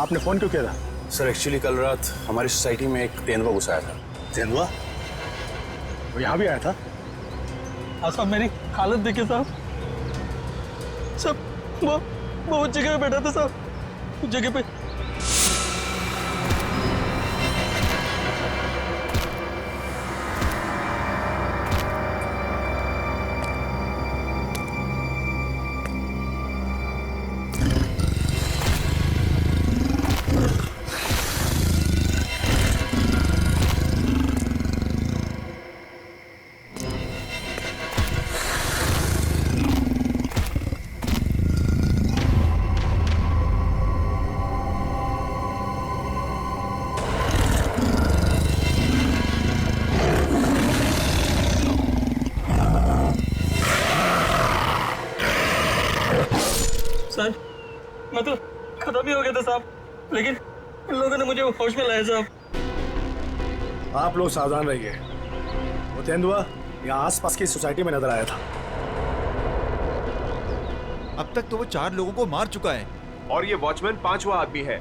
आपने फोन क्यों किया था? सर एक्चुअली कल रात हमारी सोसाइटी में एक तेंदुआ घुस आया था। तेंदुआ? वो यहाँ भी आया था? हाँ साहब, मेरी हालत देखिए साहब। वो उस जगह पे बैठा था साहब, उस जगह पे। सर मैं तो खत्म ही हो गया था साहब, लेकिन इन लोगों ने मुझे होश में लाया साहब। आप लोग सावधान रहिए। वो तेंदुआ यहाँ आसपास की सोसाइटी में नजर आया था। अब तक तो वो 4 लोगों को मार चुका है और ये वॉचमैन 5वां आदमी है।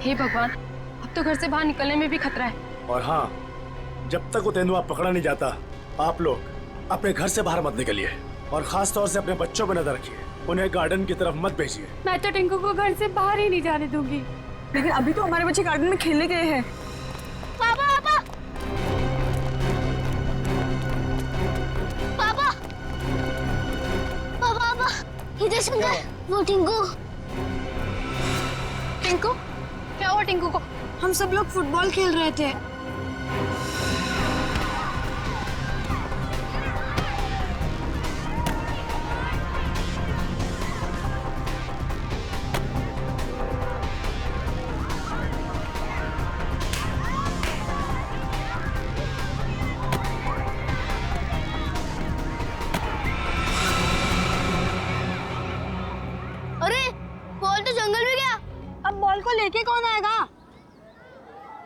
हे भगवान, अब तो घर से बाहर निकलने में भी खतरा है। और हाँ, जब तक वो तेंदुआ पकड़ा नहीं जाता, आप लोग अपने घर से बाहर मत निकलिए और खास तौर से अपने बच्चों पर नजर रखिए। उन्हें गार्डन की तरफ मत भेजिए। मैं तो टिंकू को घर से बाहर ही नहीं जाने दूंगी। लेकिन अभी तो हमारे बच्चे गार्डन में खेलने गए हैं। पापा पापा पापा पापा पापा इधर सुंदर, वो टिंकू। टिंकू? क्या हुआ टिंकू को? हम सब लोग फुटबॉल खेल रहे थे। अरे बॉल तो जंगल में गया। अब बॉल को लेके कौन आएगा?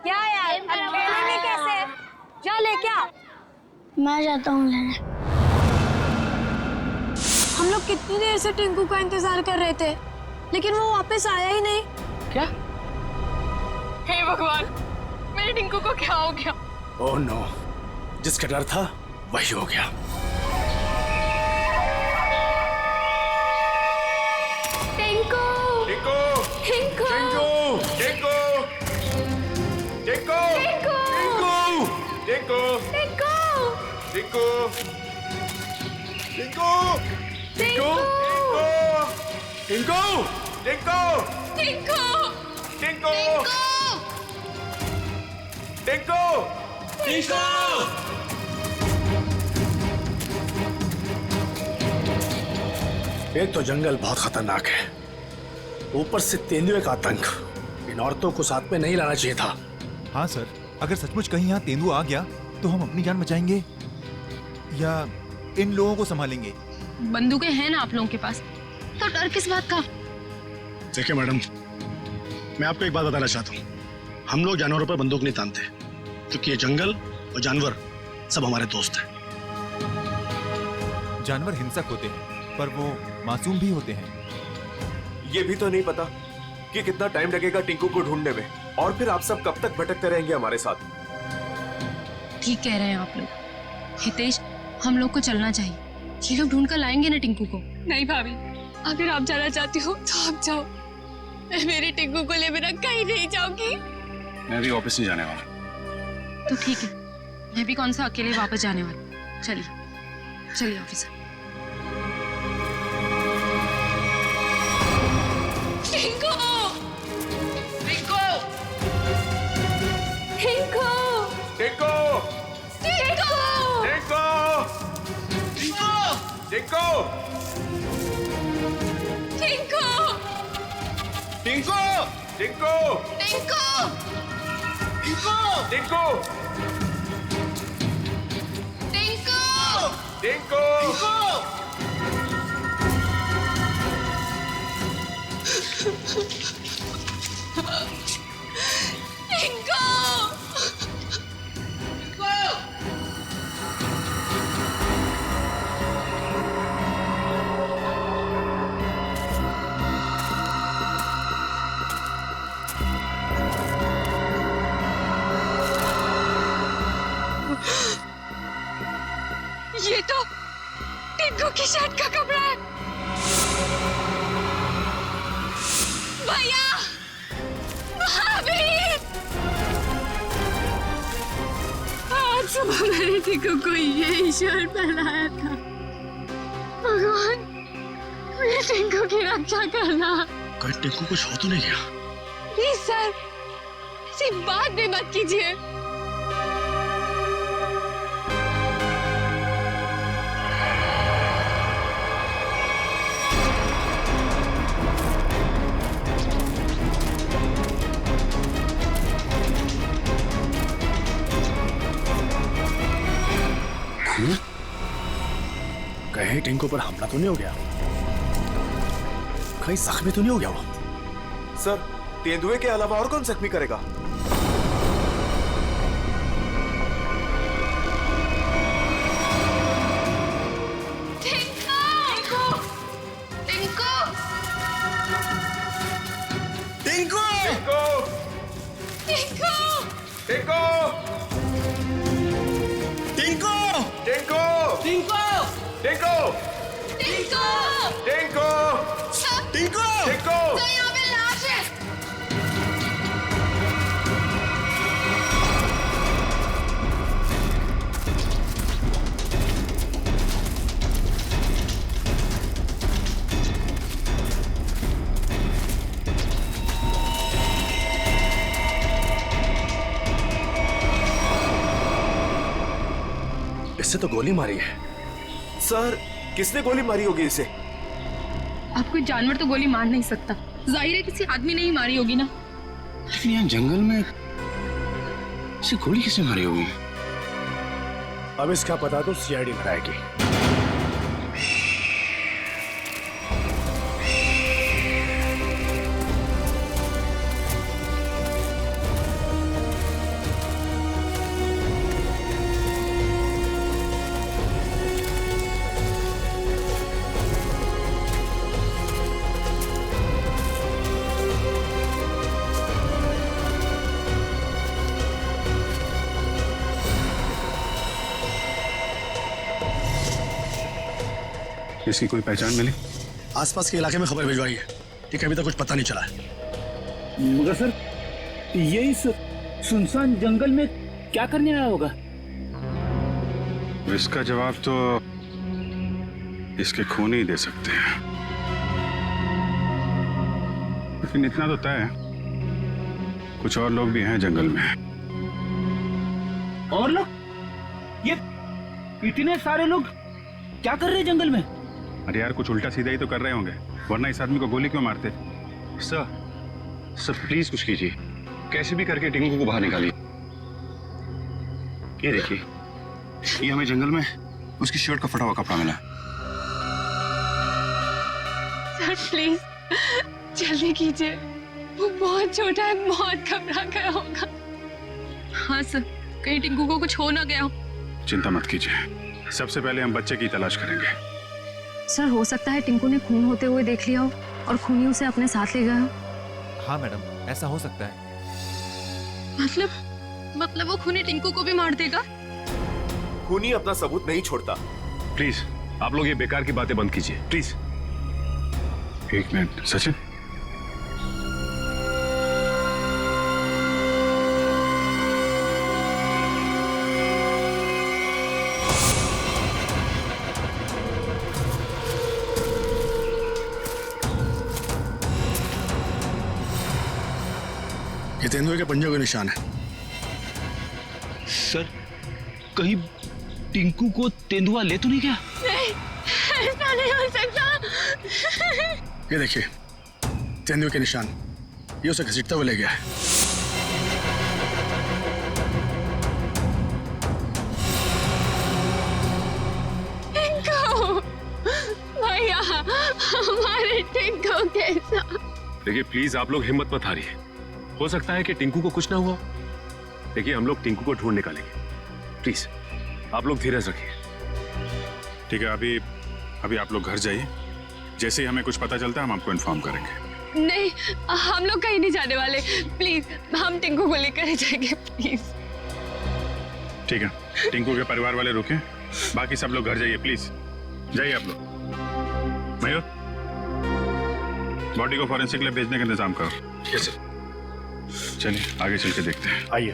क्या यार, अब खेलेंगे कैसे? जा लेके आ। मैं जाता हूँ लेने। हम लोग कितनी देर से टिंकू का इंतजार कर रहे थे, लेकिन वो वापस आया ही नहीं। क्या? हे भगवान, मेरे टिंकू को क्या हो गया? ओह नो, जिसका डर था वही हो गया। टिंकू! टिंकू! टिंकू! टिंकू! टिंकू! टिंकू! टिंकू! टिंकू! टिंकू! टिंकू! टिंकू! टिंकू! टिंकू! टिंकू! टिंकू! टिंकू! टिंकू! एक तो जंगल बहुत खतरनाक है, ऊपर से तेंदुए का आतंक। इन औरतों को साथ में नहीं लाना चाहिए था। हाँ सर, अगर सचमुच कहीं यहाँ तेंदुआ आ गया तो हम अपनी जान बचाएंगे या इन लोगों को संभालेंगे? बंदूकें हैं ना आप लोगों के पास, तो डर किस बात का? देखिए मैडम, मैं आपको एक बात बताना चाहता हूँ। हम लोग जानवरों पर बंदूक नहीं तानते, क्योंकि ये जंगल और जानवर सब हमारे दोस्त हैं। जानवर हिंसक होते हैं, पर वो मासूम भी होते हैं। ये भी तो नहीं पता कि कितना टाइम लगेगा टिंकू को ढूंढने में, और फिर आप सब कब तक भटकते रहेंगे हमारे साथ। ठीक कह रहे हैं आप लोग। हितेश, हम लोग को चलना चाहिए। ये लोग ढूंढ कर लाएंगे ना टिंकू को। नहीं भाभी, अगर आप जाना चाहती हो तो आप जाओ। मैं मेरे टिंकू को ले बिना कहीं नहीं जाऊंगी। मैं भी ऑफिस नहीं जाने वाला। तो ठीक है, मैं भी कौन सा अकेले वापस जाने वाली। चलिए चलिए ऑफिस। टिंकू! टिंकू! टिंकू! टिंकू! टिंकू! टिंकू! टिंकू! टिंकू! टिंकू! टिंकू! टिंकू! टिंकू! टिंकू! टिंकू! टिंकू! तो टिंकू की शर्ट का कपड़ा है। भैया, भाभी, आज सुबह मैंने टिंकू को यही शर्ट पहनाया था। भगवान, मेरे टिंकू की रक्षा करना। कहीं टिंकू कुछ हो तो नहीं गया? प्लीज सर, ऐसी बात भी मत कीजिए। कहीं टिंकू पर हमला तो नहीं हो गया? कहीं जख्मी तो नहीं हो गया वो? सर, तेंदुए के अलावा और कौन जख्मी करेगा? इससे तो गोली मारी है। सर, किसने गोली मारी होगी इसे? अब कोई जानवर तो गोली मार नहीं सकता, जाहिर है किसी आदमी ने ही मारी होगी ना। लेकिन यहाँ जंगल में इसे गोली किसने मारी होगी? अब इसका पता तो सीआईडी लगाएगी। इसकी कोई पहचान मिली? आसपास के इलाके में खबर भिजवाई है, ठीक है? अभी तक कुछ पता नहीं चला है। मगर सर, ये इस सुनसान जंगल में क्या करने आया होगा? इसका जवाब तो इसके खून ही दे सकते हैं। लेकिन इतना तो तय है, कुछ और लोग भी हैं जंगल में। और लोग? ये इतने सारे लोग क्या कर रहे हैं जंगल में? अरे यार, कुछ उल्टा सीधा ही तो कर रहे होंगे, वरना इस आदमी को गोली क्यों मारते? सर प्लीज कुछ कीजिए, कैसे भी करके टिंकू को बाहर निकालिए। ये देखिए, ये हमें जंगल में उसकी शर्ट का फटा हुआ कपड़ा मिला। सर प्लीज जल्दी कीजिए, वो बहुत छोटा है, बहुत घबरा गया होगा। हाँ सर, कहीं टिंकू को कुछ हो ना गया हो। चिंता मत कीजिए, सबसे पहले हम बच्चे की तलाश करेंगे। सर, हो सकता है टिंकू ने खून होते हुए देख लिया हो और खूनी उसे अपने साथ ले गया हो। हाँ मैडम, ऐसा हो सकता है। मतलब वो खूनी टिंकू को भी मार देगा? खूनी अपना सबूत नहीं छोड़ता। प्लीज आप लोग ये बेकार की बातें बंद कीजिए, प्लीज। एक मिनट सचिन, ये तेंदुए के पंजों के निशान है। सर, कहीं टिंकू को तेंदुआ ले तो नहीं गया? नहीं, ऐसा नहीं हो सकता। ये देखिए, तेंदुए के निशान, ये उसे घसीटता हुआ ले गया है। टिंकू, भैया, हमारे टिंकू के साथ। देखिए प्लीज आप लोग हिम्मत मत हारिए, हो सकता है कि टिंकू को कुछ ना हुआ। देखिए हम लोग टिंकू को ढूंढ निकालेंगे, प्लीज आप लोग धीरज रखिए। ठीक है, अभी आप लोग घर जाइए, जैसे ही हमें कुछ पता चलता है हम आपको इन्फॉर्म करेंगे। नहीं, हम लोग कहीं नहीं जाने वाले, प्लीज हम टिंकू को लेकर ही जाएंगे, प्लीज। ठीक है, टिंकू के परिवार वाले रुके, बाकी सब लोग घर जाइए प्लीज, जाइए आप लोग। मयूर, बॉडी को फॉरेंसिक लैब भेजने का इंतजाम करो। Yes sir. चलिए आगे चल के देखते हैं। आइए।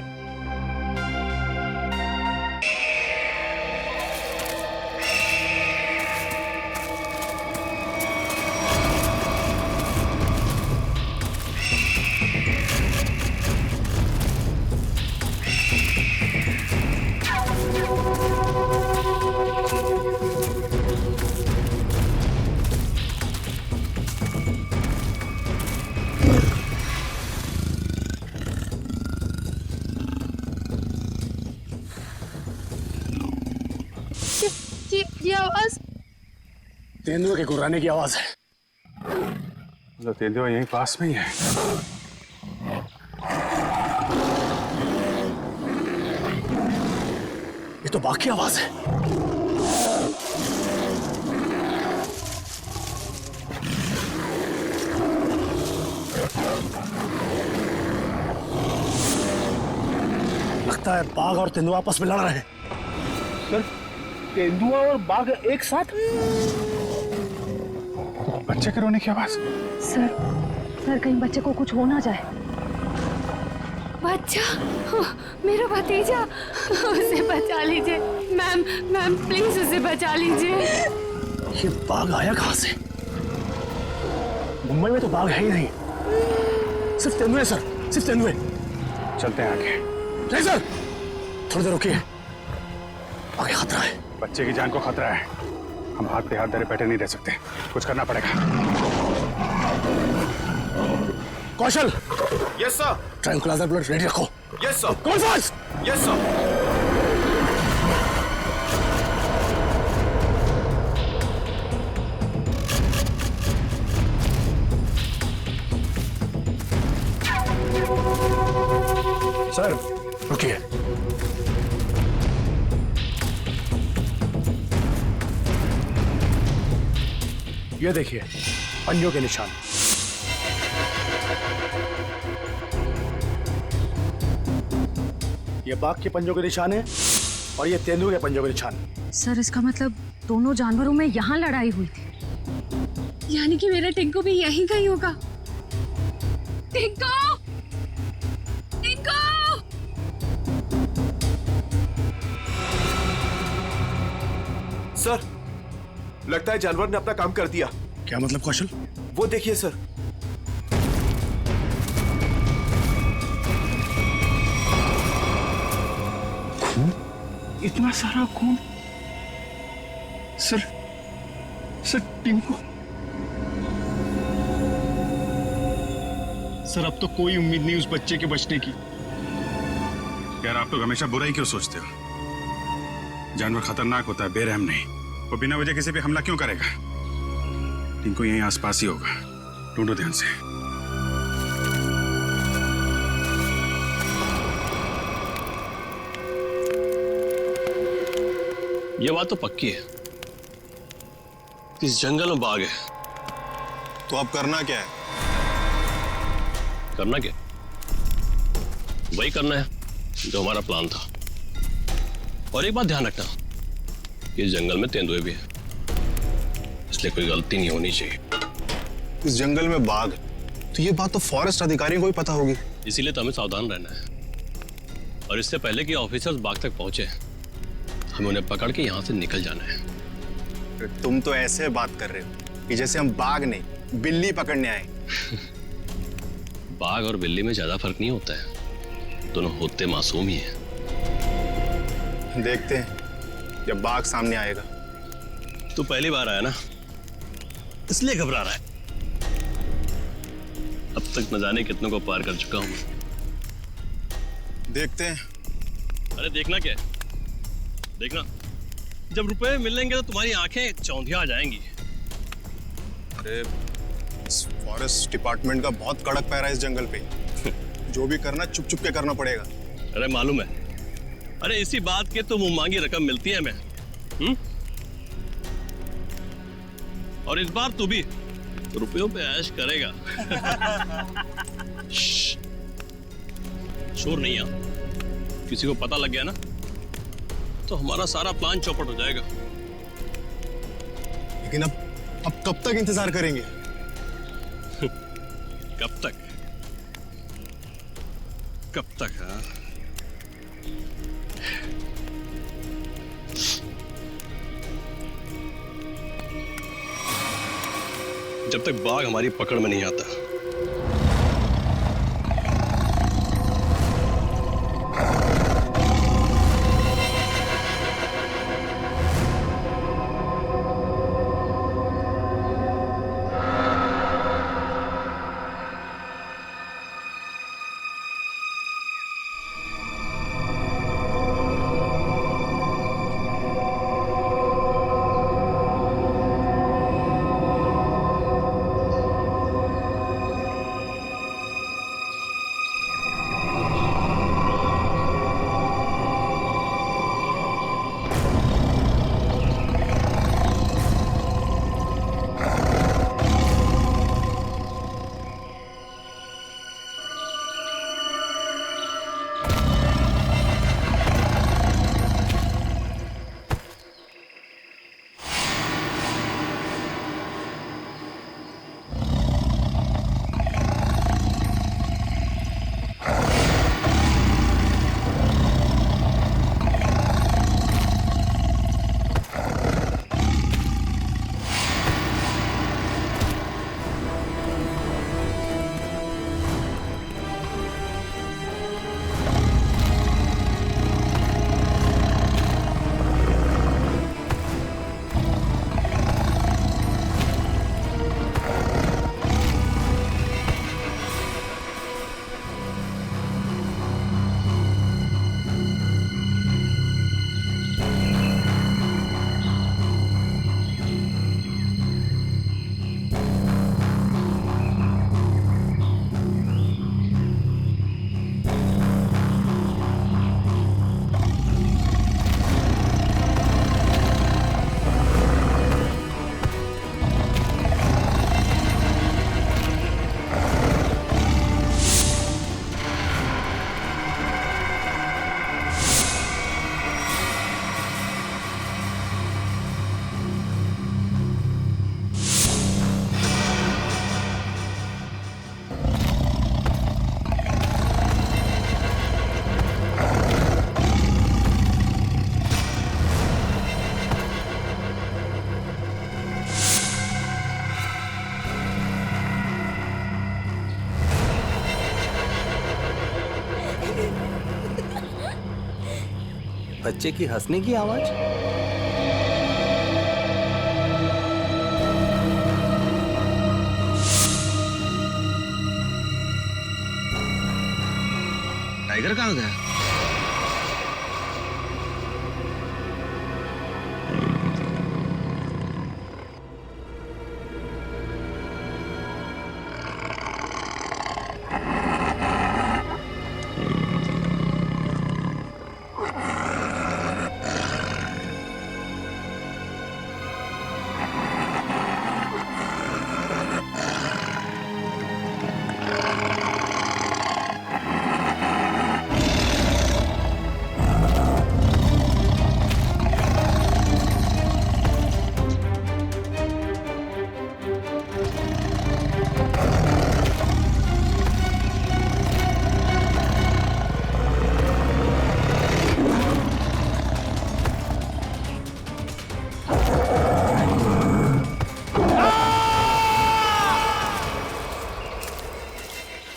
ये आवाज तेंदुए के गुर्राने की आवाज है। तो तेंदुआ यहीं पास में ही है। ये तो बाघ की आवाज है। लगता है बाघ और तेंदुआ आपस में लड़ रहे हैं। सर, तेंदुआ और बाघ एक साथ? बच्चे के रोने की आवाज। सर कहीं बच्चे को कुछ हो ना जाए। बच्चा, मेरा भतीजा, उसे बचा लीजिए। मैम प्लीज उसे बचा लीजिए। ये बाघ आया कहां से? मुंबई में तो बाघ है ही नहीं, सिर्फ तेंदुए सर, सिर्फ तेंदुए। चलते हैं आगे। नहीं सर, थोड़ी देर रुकिए, आगे खतरा है। बच्चे की जान को खतरा है, हम हाथ पे हाथ धरे बैठे नहीं रह सकते, कुछ करना पड़ेगा। Kaushal. Yes sir. Tranquilizer blood ready रखो। Yes sir. कौन फास्ट? Yes sir. सर रुकिए। ये देखिए पंजों के निशान। ये बाघ के पंजों के निशान है और ये तेंदुए के पंजों के निशान। सर इसका मतलब दोनों जानवरों में यहाँ लड़ाई हुई थी। यानी कि मेरा टिंकू भी यहीं कहीं होगा। टिंकू! टिंकू! सर, लगता है जानवर ने अपना काम कर दिया। क्या मतलब कौशल? वो देखिए सर। खून? इतना सारा खून? सर टिंकू। सर अब तो कोई उम्मीद नहीं उस बच्चे के बचने की। यार आप लोग हमेशा बुरा ही क्यों सोचते हो? जानवर खतरनाक होता है, बेरहम नहीं। वो बिना वजह किसी पे हमला क्यों करेगा? टिंकू यहीं आसपास ही होगा, ढूंढो ध्यान से। ये बात तो पक्की है, इस जंगल में बाघ है। तो अब करना क्या है? करना क्या? वही करना है जो हमारा प्लान था। और एक बात ध्यान रखना, इस जंगल में तेंदुए भी है, इसलिए कोई गलती नहीं होनी चाहिए। इस जंगल में बाघ, तो ये बात तो फॉरेस्ट अधिकारियों को भी पता होगी। इसीलिए तो हमें सावधान रहना है, और इससे पहले कि ऑफिसर्स बाघ तक पहुंचे, हमें उन्हें पकड़ के यहाँ से निकल जाना है। तुम तो ऐसे बात कर रहे हो कि जैसे हम बाघ नहीं बिल्ली पकड़ने आए। बाघ और बिल्ली में ज्यादा फर्क नहीं होता है, दोनों होते मासूम ही हैं। देखते हैं जब बाघ सामने आएगा। तू पहली बार आया ना, इसलिए घबरा रहा है। अब तक न जाने कितनों को पार कर चुका हूं। देखते हैं। अरे देखना क्या है? देखना, जब रुपए मिलेंगे तो तुम्हारी आंखें चौंधिया आ जाएंगी। अरे फॉरेस्ट डिपार्टमेंट का बहुत कड़क पैरा है इस जंगल पे। जो भी करना चुप चुप के करना पड़ेगा। अरे मालूम है, अरे इसी बात के तो मुंह मांगी रकम मिलती है हमें। और इस बार तू भी रुपयों पे ऐश करेगा। शोर नहीं आ, किसी को पता लग गया ना तो हमारा सारा प्लान चौपट हो जाएगा। लेकिन अब कब तक इंतजार करेंगे? कब तक? कब तक? हाँ, जब तक बाघ हमारी पकड़ में नहीं आता। बच्चे की हंसने की आवाज। टाइगर कहाँ गया?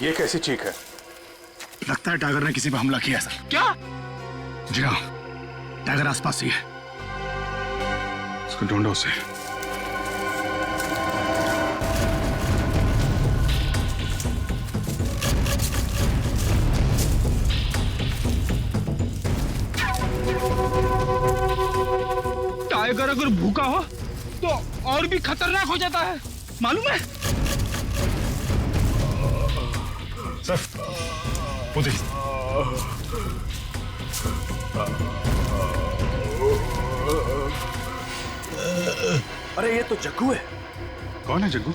ये कैसी चीख है? लगता है टाइगर ने किसी पर हमला किया सर। क्या? जी हाँ, टाइगर आसपास ही है। उसको ढूंढो उसे। टाइगर अगर भूखा हो तो और भी खतरनाक हो जाता है, मालूम है? सर, वो देखिए। अरे ये तो जग्गू है। कौन है जग्गू?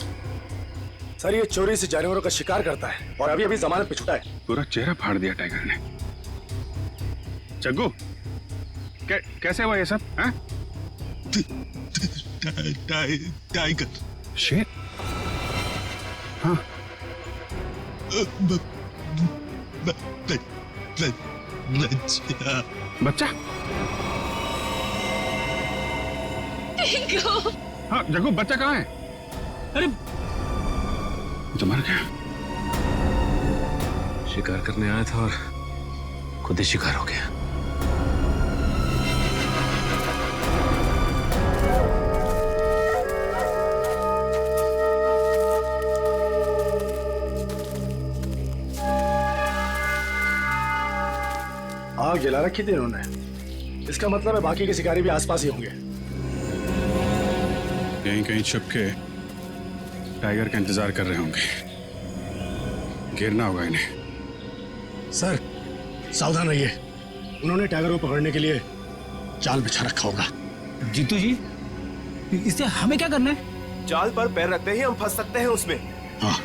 सर ये चोरी से जानवरों का शिकार करता है और अभी अभी जमानत पे छूटा है। पूरा चेहरा फाड़ दिया टाइगर ने। जग्गू, कैसे हुआ ये सब? हाँ? टाइगर। शेर? हाँ। बच्चा? हाँ जग्गू, बच्चा कहाँ है? अरे तो मर गया। शिकार करने आया था और खुद ही शिकार हो गया। आग जला रखी थी इन्होंने। इसका मतलब है बाकी के शिकारी भी आसपास ही होंगे। कहीं कहीं छुप के टाइगर का इंतजार कर रहे होंगे। घेरना होगा इन्हें। सर सावधान रहिए, उन्होंने टाइगर को पकड़ने के लिए जाल बिछा रखा होगा। जीतू जी, इससे हमें क्या करना है? जाल पर पैर रखते ही हम फंस सकते हैं उसमें। हाँ।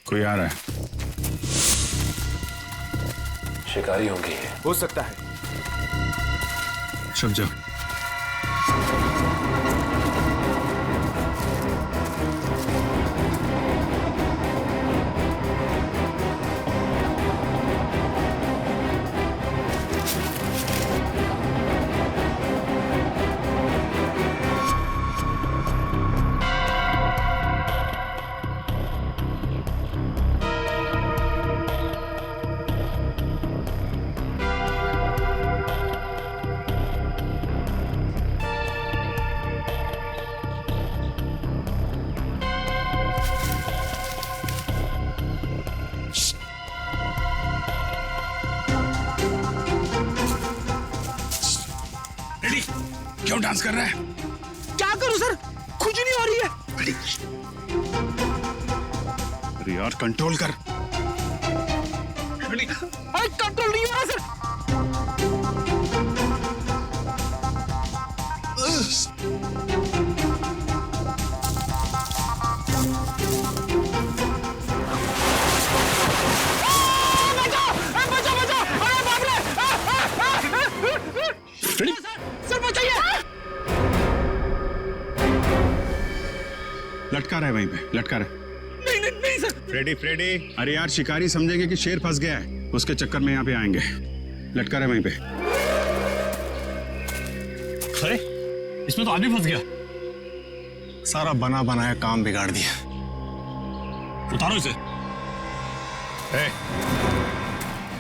कोई आ रहा है। शिकारी होंगे। हो सकता है। छुप जाओ। रेडी? क्यों डांस कर रहा है? क्या करूं सर, खुजली हो रही है। अरे यार कंट्रोल कर। अरे कंट्रोल नहीं हो रहा सर। लटका रहा है वहीं पे, लटका रहा है। नहीं नहीं नहीं सर। फ्रेडी फ्रेडी, अरे यार शिकारी समझेंगे कि शेर फंस गया है, उसके चक्कर में यहाँ पे आएंगे। लटका रहा है वहीं पे। अरे इसमें तो आदमी फंस गया। सारा बना बनाया काम बिगाड़ दिया। उतारो इसे।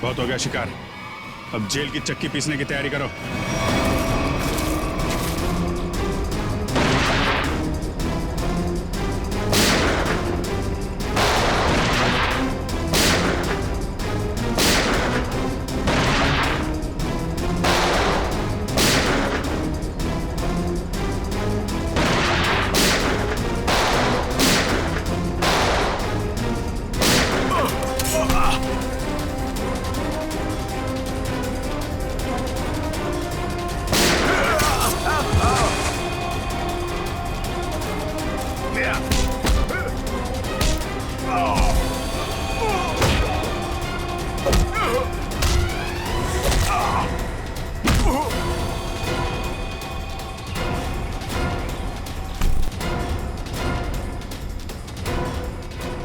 बहुत हो गया शिकार, अब जेल की चक्की पीसने की तैयारी करो।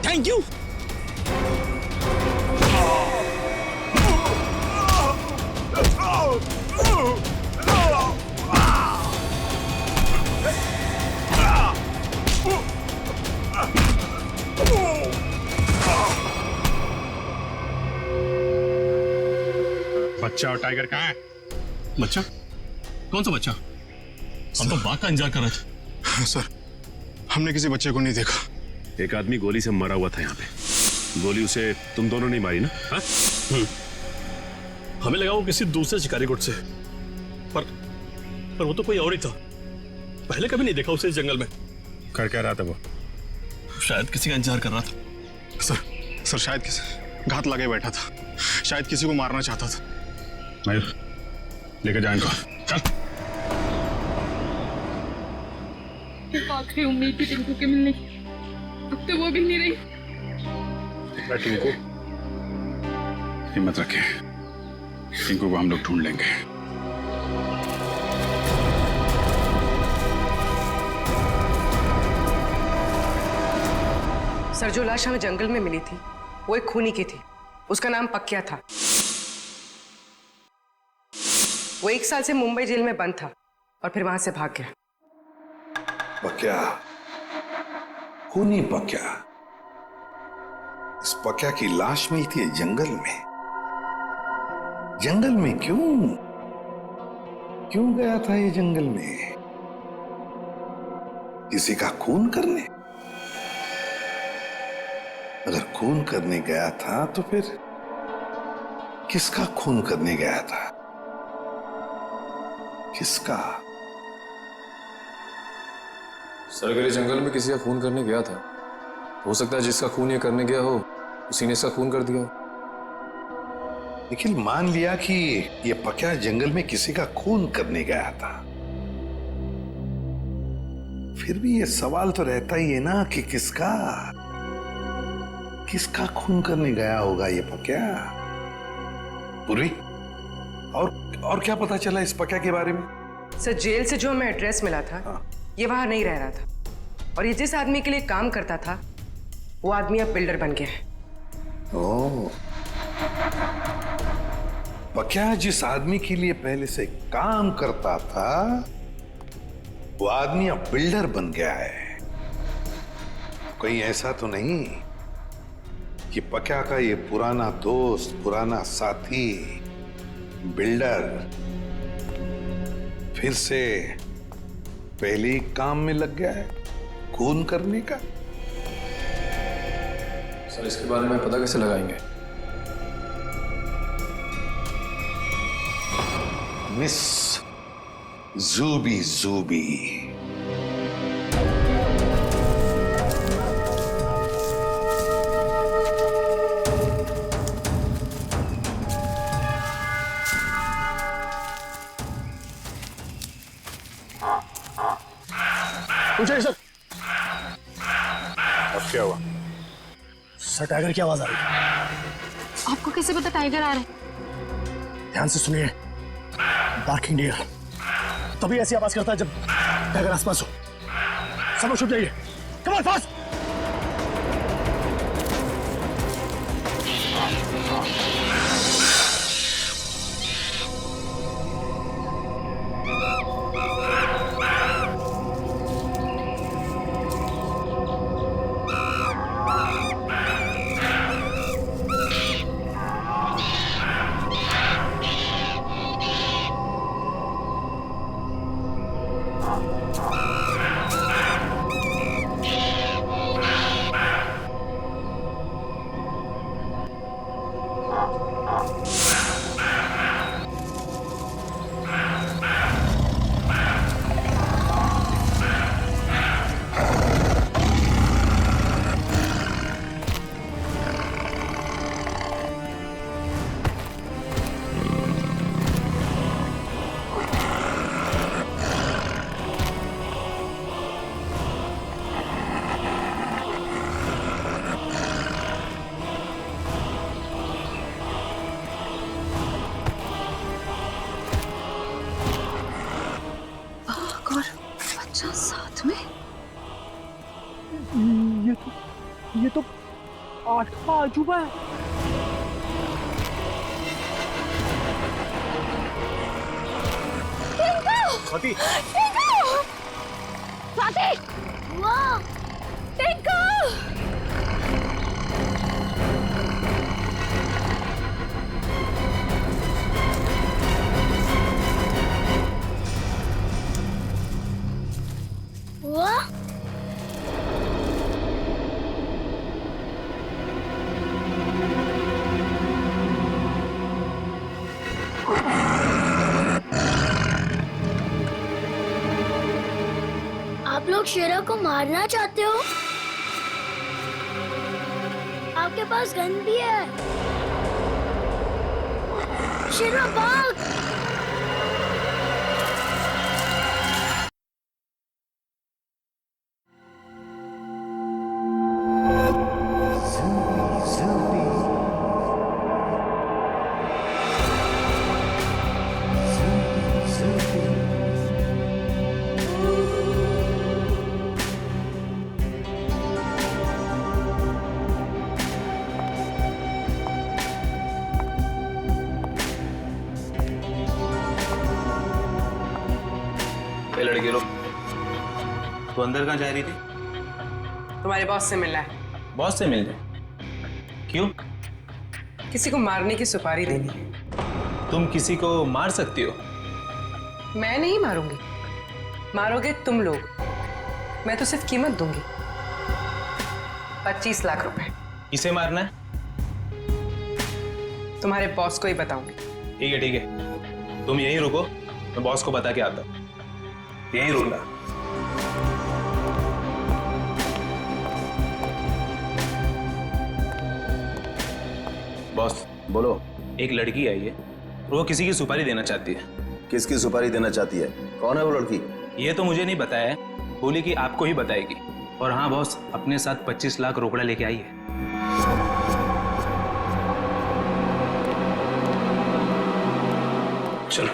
Thank you. बच्चा और टाइगर कहाँ है? बच्चा? कौन सा बच्चा? हम तो बाघ का इंतजार कर रहे थे। सर हमने किसी बच्चे को नहीं देखा। एक आदमी गोली से मरा हुआ था यहाँ पे। गोली उसे तुम दोनों ने मारी ना? हाँ? हमें लगा वो किसी दूसरे शिकारी गुट से, पर वो तो कोई और ही था। पहले कभी नहीं देखा उसे इस जंगल में। कर क्या रहा था वो? शायद किसी का इंतजार कर रहा था। सर शायद किसी घात लगे बैठा था, शायद किसी को मारना चाहता था। मयूर लेकर जाए इनको। चल। आखिरी उम्मीद थी टिंकू के मिलने की, अब तो वो भी नहीं रही। टिंकू हिम्मत रखे, टिंकू को हम लोग ढूंढ लेंगे। सर, जो लाश हमें जंगल में मिली थी वो एक खूनी की थी। उसका नाम पक्या था। वो 1 साल से मुंबई जेल में बंद था और फिर वहां से भाग गया। पक्या, खूनी पक्या। इस पक्या की लाश मिली थी जंगल में। जंगल में क्यों गया था ये जंगल में? किसी का खून करने? अगर खून करने गया था तो फिर किसका खून करने गया था? किसका? सर, अगर ये जंगल में किसी का खून करने गया था, हो सकता है जिसका खून ये करने गया हो उसी ने इसका खून कर दिया। निखिल, मान लिया कि ये पक्या जंगल में किसी का खून करने गया था, फिर भी ये सवाल तो रहता ही है ना कि किसका खून करने गया होगा ये पक्या? पूर्वी, और क्या पता चला इस पक्या के बारे में? सर, जेल से जो हमें एड्रेस मिला था ये वहां नहीं रह रहा था, और ये जिस आदमी के लिए काम करता था वो आदमी अब बिल्डर बन गया है। ओह, पक्या जिस आदमी के लिए पहले से काम करता था वो आदमी अब बिल्डर बन गया है। कहीं ऐसा तो नहीं कि पक्या का ये पुराना दोस्त, पुराना साथी बिल्डर फिर से पहले ही काम में लग गया है खून करने का? सर, इसके बारे में पता कैसे लगाएंगे? मिस जूबी। पूछिए सर। अब क्या हुआ? सर, टाइगर की आवाज आ रही है। आपको कैसे पता टाइगर आ रहा है? ध्यान से सुनिए। बार्किंग डियर तभी ऐसी आवाज करता है जब टाइगर आसपास हो। सब लोग छुप जाइए। Come on, fast. साथ में ये तो 8वां अजूबा है। स्वाति, स्वाति, वाह, टिंकू। वाह, आप लोग शेरा को मारना चाहते हो? आपके पास गन भी है। शेरा भाग। Zooby, लड़के लोग। तो अंदर कहाँ जा रही थी? तुम्हारे बॉस से मिलना है। बॉस से मिलने? क्यों? किसी को मारने की सुपारी देनी है। तुम किसी को मार सकती हो? मैं नहीं मारूंगी, मारोगे तुम लोग। मैं तो सिर्फ कीमत दूंगी, 25 लाख रुपए। किसे मारना है? तुम्हारे बॉस को ही बताऊंगी। ठीक है ठीक है, तुम यहीं रुको, मैं बॉस को बता के आता हूँ। यहीं रुकना। बॉस बोलो। एक लड़की आई है, वो किसी की सुपारी देना चाहती है। किसकी सुपारी देना चाहती है? कौन है वो लड़की? ये तो मुझे नहीं बताया है, बोली कि आपको ही बताएगी। और हाँ बॉस, अपने साथ 25 लाख रोकड़ा लेके आई है। चलो।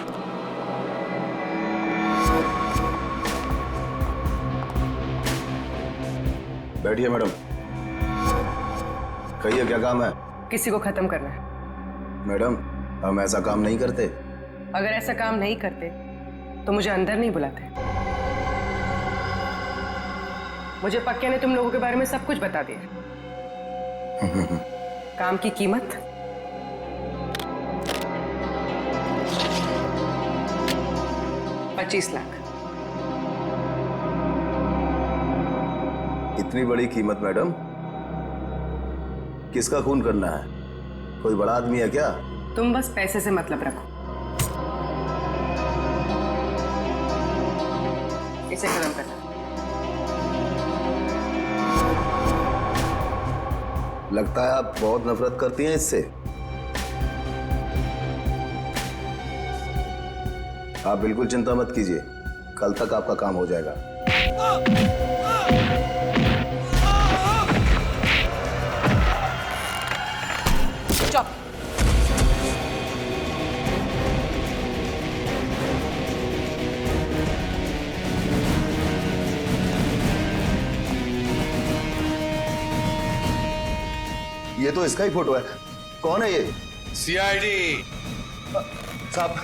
बैठिए मैडम। कहिए क्या काम है? किसी को खत्म करना है। मैडम, हम ऐसा काम नहीं करते। अगर ऐसा काम नहीं करते तो मुझे अंदर नहीं बुलाते। मुझे पक्के ने तुम लोगों के बारे में सब कुछ बता दिया। काम की कीमत 25 लाख। इतनी बड़ी कीमत मैडम? किसका खून करना है? कोई बड़ा आदमी है क्या? तुम बस पैसे से मतलब रखो। इसे खत्म करना। लगता है आप बहुत नफरत करती हैं इससे। आप बिल्कुल चिंता मत कीजिए, कल तक आपका काम हो जाएगा। चुप। ये तो इसका ही फोटो है। कौन है ये? सीआईडी। साहब,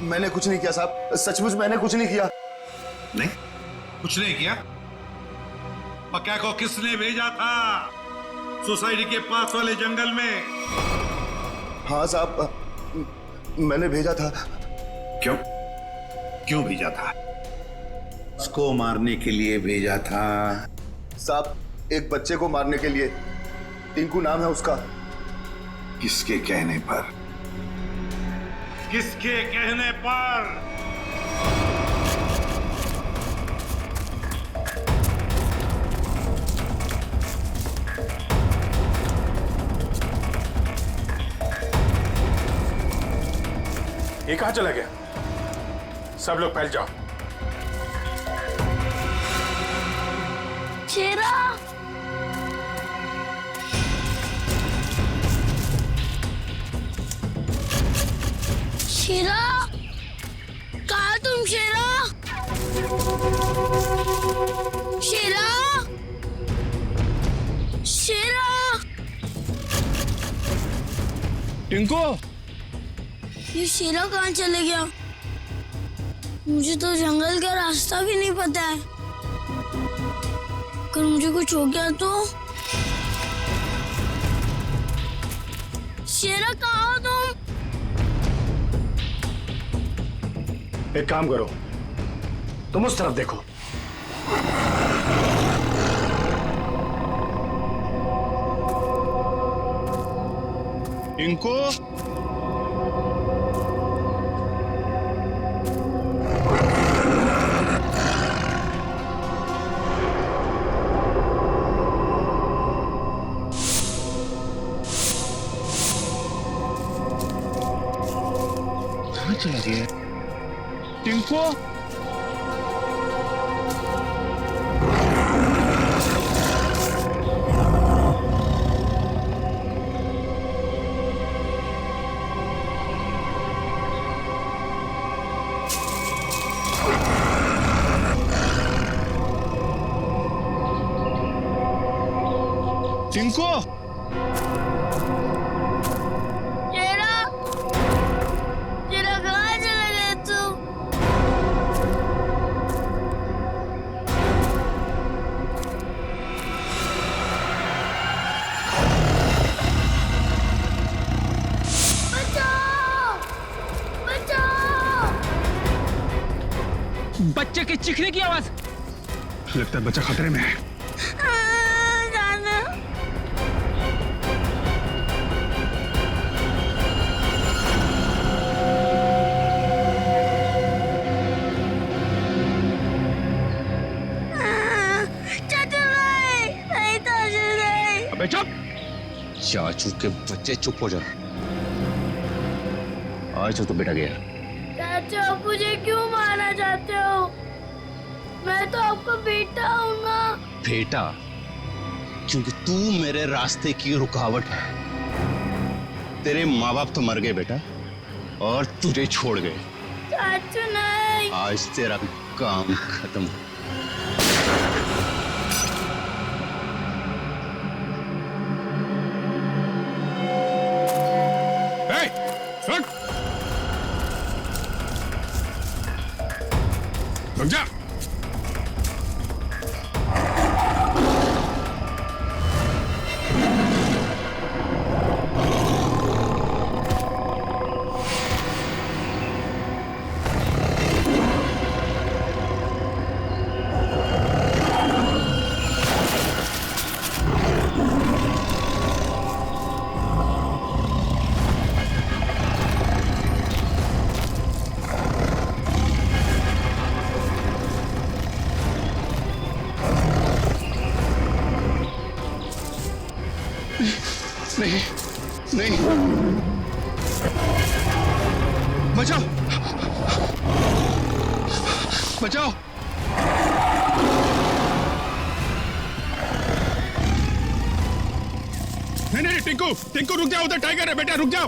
मैंने कुछ नहीं किया साहब, सचमुच मैंने कुछ नहीं किया। नहीं, कुछ नहीं किया? पक्का को किसने भेजा था सोसाइटी के पास वाले जंगल में? हाँ साहब, मैंने भेजा था। क्यों? क्यों भेजा था? उसको मारने के लिए भेजा था? साहब, एक बच्चे को मारने के लिए। टिंकू नाम है उसका। किसके कहने पर? किसके कहने पर? ये कहां चला गया? सब लोग फैल जाओ। शेरा, शेरा, कहा तुम? शेरा, शेरा, शेरा। टिंकू, ये शेरा कहाँ चले गया? मुझे तो जंगल का रास्ता भी नहीं पता है। अगर मुझे कुछ हो गया तो? शेरा कहाँ हो तुम? एक काम करो, तुम उस तरफ देखो। इनको कहाँ चला गया? टिंकू, टिंकू, शेरा, शेरा कहाँ चला गया तू? चीखने की आवाज। लगता है बच्चा खतरे में है। अबे चुप! चाचू के बच्चे चुप हो जाओ। आज तो बेटा गया। चाचा आप मुझे क्यों मारना चाहते हो? मैं तो आपका बेटा हूँ ना। बेटा? क्योंकि तू मेरे रास्ते की रुकावट है। तेरे माँ बाप तो मर गए बेटा, और तुझे छोड़ गए। चाचू नहीं। आज तेरा काम खत्म। रुक! रुक जा! नहीं, नहीं, बचाओ, बचाओ। नहीं, टिंकू, टिंकू रुक जाओ, उधर टाइगर है बेटा, रुक जाओ।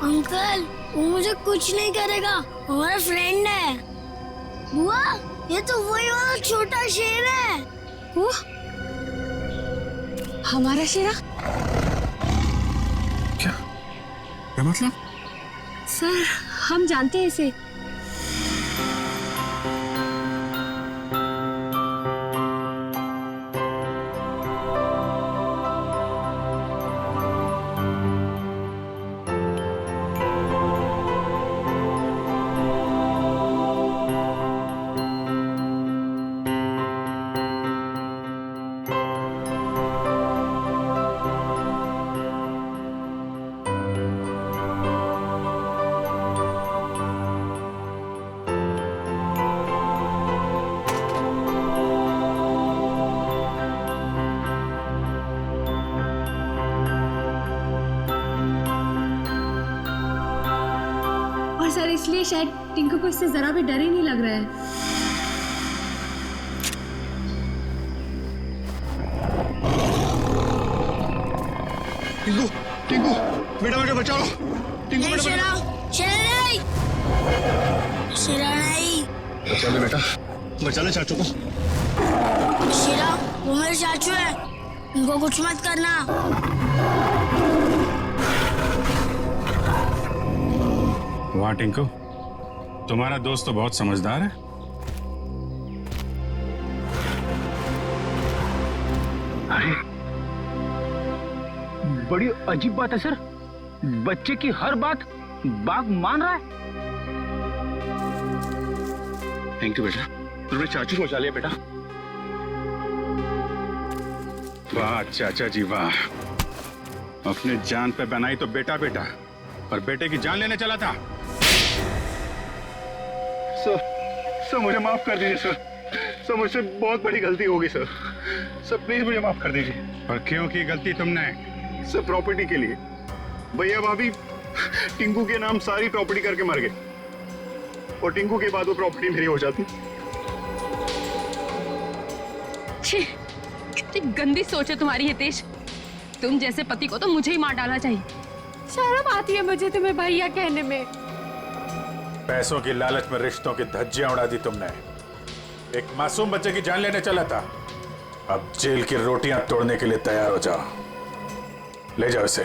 अंकल, वो मुझे कुछ नहीं करेगा, हमारा फ्रेंड है। बुआ, ये तो वही वाला छोटा शेर है। वो हमारा शेरा? क्या मतलब? सर, हम जानते हैं इसे। सर, इसलिए शायद टिंकू को इससे जरा भी डर ही नहीं लग रहा है। टिंकू, टिंकू, बेटा बेटा बचाओ। टिंकू बेटा शेरा नहीं, शेरा नहीं। बचा ले बेटा, बचा ले चाचू को। शेरा, वो मेरे चाचू है, उनको कुछ मत करना। वाह टिंकू, तुम्हारा दोस्त तो बहुत समझदार है। अरे, बड़ी अजीब बात है सर, बच्चे की हर बात बाघ मान रहा है। थैंक यू बेटा, तुमने चाचू को बचा लिया बेटा। वाह चाचा जी वाह, अपने जान पे बनाई तो बेटा बेटा, और बेटे की जान लेने चला था। सर मुझे माफ कर दीजिए सर, मुझसे बहुत बड़ी गलती होगी सर, प्लीज मुझे माफ कर दीजिए। और क्यों की गलती तुमने? सर प्रॉपर्टी के लिए, भैया भाभी टिंकू के नाम सारी प्रॉपर्टी करके मर गए, और टिंकू के बाद वो प्रॉपर्टी मेरी हो जाती। कितनी गंदी सोच है तुम्हारी हितेश, तुम जैसे पति को तो मुझे ही मार डालना चाहिए। शर्म आती है मुझे तुम्हें भैया कहने में। पैसों की लालच में रिश्तों की धज्जियां उड़ा दी तुमने। एक मासूम बच्चे की जान लेने चला था, अब जेल की रोटियां तोड़ने के लिए तैयार हो जाओ। ले जाओ इसे।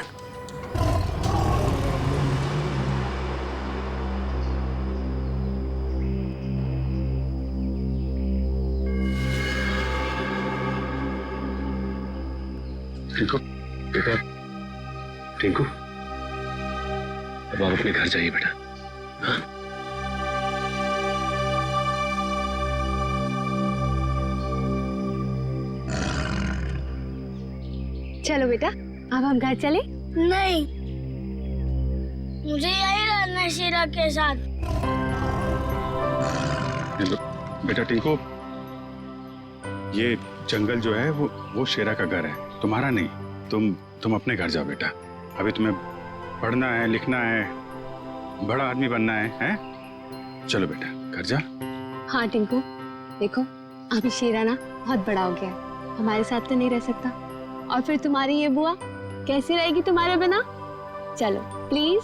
टिंकू, बेटा, टिंकू, अब आप अपने घर जाइए बेटा। हाँ? चलो बेटा, अब हम घर चले। नहीं, मुझे यही रहना है शीरा के साथ। बेटा टिंकू, ये जंगल जो है वो शेरा का घर है, तुम्हारा नहीं। तुम अपने घर जाओ बेटा। अभी तुम्हें पढ़ना है, लिखना है, बड़ा आदमी बनना है? चलो बेटा घर जा। हाँ टिंकू, देखो अभी शेरा ना बहुत बड़ा हो गया है, हमारे साथ तो नहीं रह सकता, और फिर तुम्हारी ये बुआ कैसी रहेगी तुम्हारे बिना? चलो प्लीज।